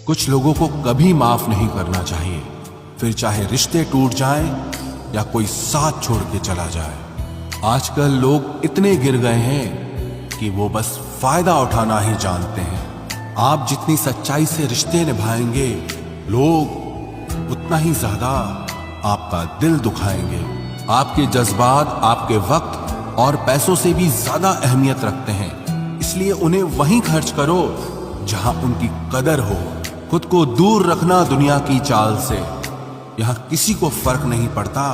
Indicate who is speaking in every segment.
Speaker 1: कुछ लोगों को कभी माफ नहीं करना चाहिए, फिर चाहे रिश्ते टूट जाएं या कोई साथ छोड़ के चला जाए। आजकल लोग इतने गिर गए हैं कि वो बस फायदा उठाना ही जानते हैं। आप जितनी सच्चाई से रिश्ते निभाएंगे, लोग उतना ही ज्यादा आपका दिल दुखाएंगे। आपके जज्बात आपके वक्त और पैसों से भी ज्यादा अहमियत रखते हैं, इसलिए उन्हें वहीं खर्च करो जहां उनकी कदर हो। खुद को दूर रखना दुनिया की चाल से। यहां किसी को फर्क नहीं पड़ता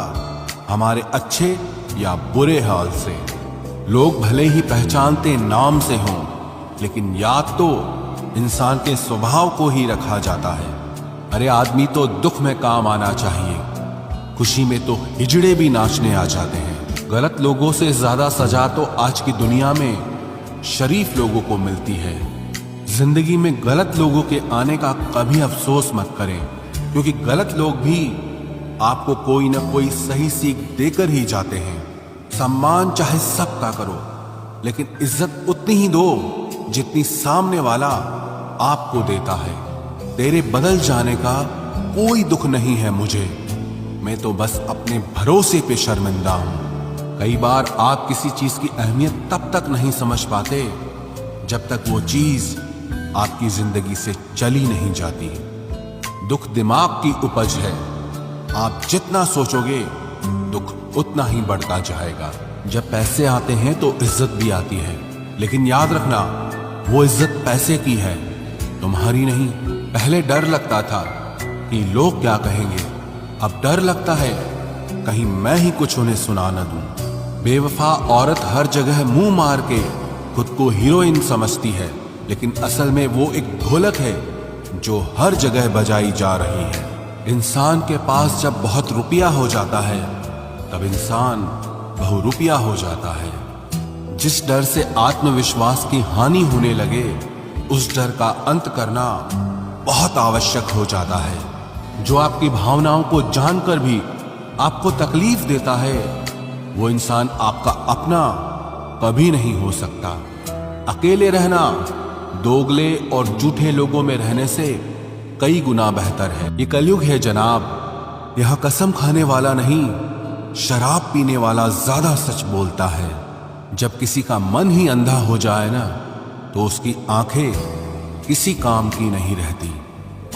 Speaker 1: हमारे अच्छे या बुरे हाल से। लोग भले ही पहचानते नाम से हों, लेकिन याद तो इंसान के स्वभाव को ही रखा जाता है। अरे आदमी तो दुख में काम आना चाहिए, खुशी में तो हिजड़े भी नाचने आ जाते हैं। गलत लोगों से ज्यादा सजा तो आज की दुनिया में शरीफ लोगों को मिलती है। जिंदगी में गलत लोगों के आने का कभी अफसोस मत करें, क्योंकि गलत लोग भी आपको कोई ना कोई सही सीख देकर ही जाते हैं। सम्मान चाहे सबका करो, लेकिन इज्जत उतनी ही दो जितनी सामने वाला आपको देता है। तेरे बदल जाने का कोई दुख नहीं है मुझे, मैं तो बस अपने भरोसे पे शर्मिंदा हूं। कई बार आप किसी चीज की अहमियत तब तक नहीं समझ पाते जब तक वो चीज आपकी जिंदगी से चली नहीं जाती। दुख दिमाग की उपज है, आप जितना सोचोगे दुख उतना ही बढ़ता जाएगा। जब पैसे आते हैं तो इज्जत भी आती है, लेकिन याद रखना वो इज्जत पैसे की है, तुम्हारी नहीं। पहले डर लगता था कि लोग क्या कहेंगे, अब डर लगता है कहीं मैं ही कुछ उन्हें सुना न दूं। बेवफा औरत हर जगह मुंह मार के खुद को हीरोइन समझती है, लेकिन असल में वो एक ढोलक है जो हर जगह बजाई जा रही है। इंसान के पास जब बहुत रुपया हो जाता है, तब इंसान बहुरुपया हो जाता है। जिस डर से आत्मविश्वास की हानि होने लगे, उस डर का अंत करना बहुत आवश्यक हो जाता है। जो आपकी भावनाओं को जानकर भी आपको तकलीफ देता है, वो इंसान आपका अपना कभी नहीं हो सकता। अकेले रहना दोगले और झूठे लोगों में रहने से कई गुना बेहतर है। ये कलयुग है जनाब, यह कसम खाने वाला नहीं, शराब पीने वाला ज्यादा सच बोलता है। जब किसी का मन ही अंधा हो जाए ना, तो उसकी आंखें किसी काम की नहीं रहती।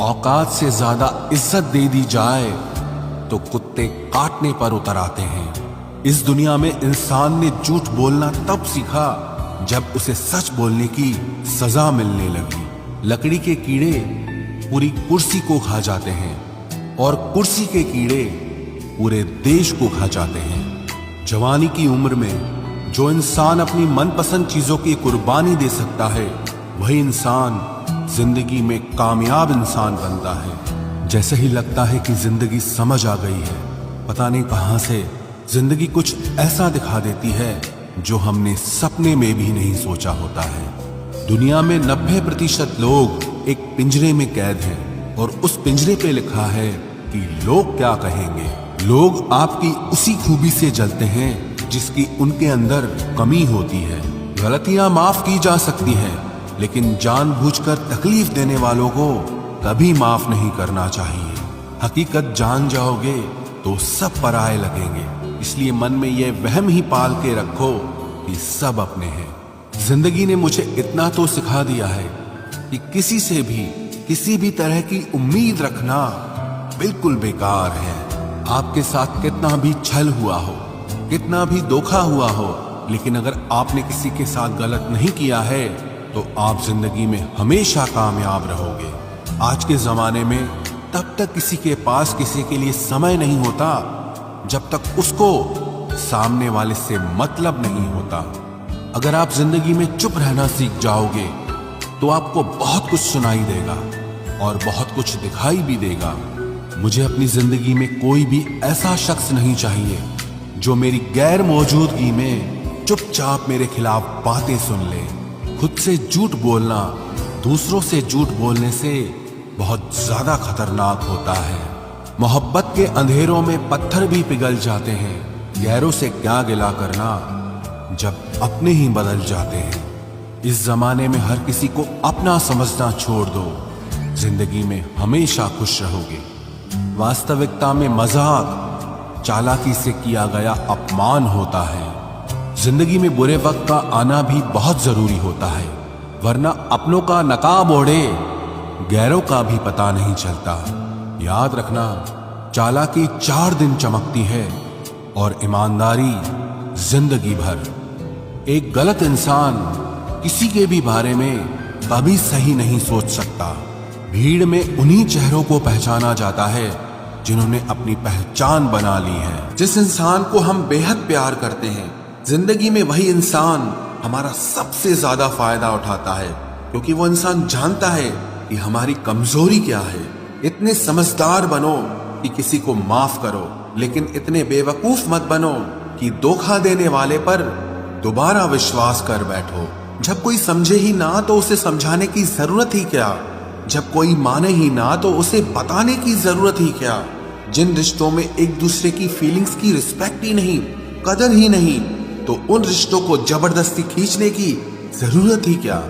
Speaker 1: औकात से ज्यादा इज्जत दे दी जाए तो कुत्ते काटने पर उतर आते हैं। इस दुनिया में इंसान ने झूठ बोलना तब सीखा जब उसे सच बोलने की सजा मिलने लगी। लकड़ी के कीड़े पूरी कुर्सी को खा जाते हैं और कुर्सी के कीड़े पूरे देश को खा जाते हैं। जवानी की उम्र में जो इंसान अपनी मनपसंद चीजों की कुर्बानी दे सकता है, वही इंसान जिंदगी में कामयाब इंसान बनता है। जैसे ही लगता है कि जिंदगी समझ आ गई है, पता नहीं कहां से जिंदगी कुछ ऐसा दिखा देती है जो हमने सपने में भी नहीं सोचा होता है। दुनिया में 90% लोग एक पिंजरे में कैद हैं, और उस पिंजरे पे लिखा है कि लोग क्या कहेंगे। लोग आपकी उसी खूबी से जलते हैं जिसकी उनके अंदर कमी होती है। गलतियां माफ की जा सकती हैं, लेकिन जानबूझकर तकलीफ देने वालों को कभी माफ नहीं करना चाहिए। हकीकत जान जाओगे तो सब पराये लगेंगे, इसलिए मन में यह वहम ही पाल के रखो कि सब अपने हैं। जिंदगी ने मुझे इतना तो सिखा दिया है कि किसी से भी किसी भी तरह की उम्मीद रखना बिल्कुल बेकार है। आपके साथ कितना भी छल हुआ हो, कितना भी धोखा हुआ हो, लेकिन अगर आपने किसी के साथ गलत नहीं किया है तो आप जिंदगी में हमेशा कामयाब रहोगे। आज के जमाने में तब तक किसी के पास किसी के लिए समय नहीं होता जब तक उसको सामने वाले से मतलब नहीं होता। अगर आप जिंदगी में चुप रहना सीख जाओगे तो आपको बहुत कुछ सुनाई देगा और बहुत कुछ दिखाई भी देगा। मुझे अपनी जिंदगी में कोई भी ऐसा शख्स नहीं चाहिए जो मेरी गैर मौजूदगी में चुपचाप मेरे खिलाफ बातें सुन ले। खुद से झूठ बोलना दूसरों से झूठ बोलने से बहुत ज्यादा खतरनाक होता है। मोहब्बत के अंधेरों में पत्थर भी पिघल जाते हैं, गैरों से क्या गिला करना जब अपने ही बदल जाते हैं। इस जमाने में हर किसी को अपना समझना छोड़ दो। जिंदगी में हमेशा खुश रहोगे। वास्तविकता में मजाक, चालाकी से किया गया अपमान होता है। जिंदगी में बुरे वक्त का आना भी बहुत जरूरी होता है, वरना अपनों का नकाब ओढ़े गैरों का भी पता नहीं चलता। याद रखना, चालाकी 4 दिन चमकती है और ईमानदारी जिंदगी भर। एक गलत इंसान किसी के भी बारे में कभी सही नहीं सोच सकता। भीड़ में उन्हीं चेहरों को पहचाना जाता है जिन्होंने अपनी पहचान बना ली है। जिस इंसान को हम बेहद प्यार करते हैं, जिंदगी में वही इंसान हमारा सबसे ज्यादा फायदा उठाता है, क्योंकि वो इंसान जानता है कि हमारी कमजोरी क्या है। इतने समझदार बनो कि किसी को माफ करो, लेकिन इतने बेवकूफ मत बनो कि धोखा देने वाले पर दोबारा विश्वास कर बैठो। जब कोई समझे ही ना तो उसे समझाने की जरूरत ही क्या। जब कोई माने ही ना तो उसे बताने की जरूरत ही क्या। जिन रिश्तों में एक दूसरे की फीलिंग्स की रिस्पेक्ट ही नहीं, कदर ही नहीं, तो उन रिश्तों को जबरदस्ती खींचने की जरूरत ही क्या।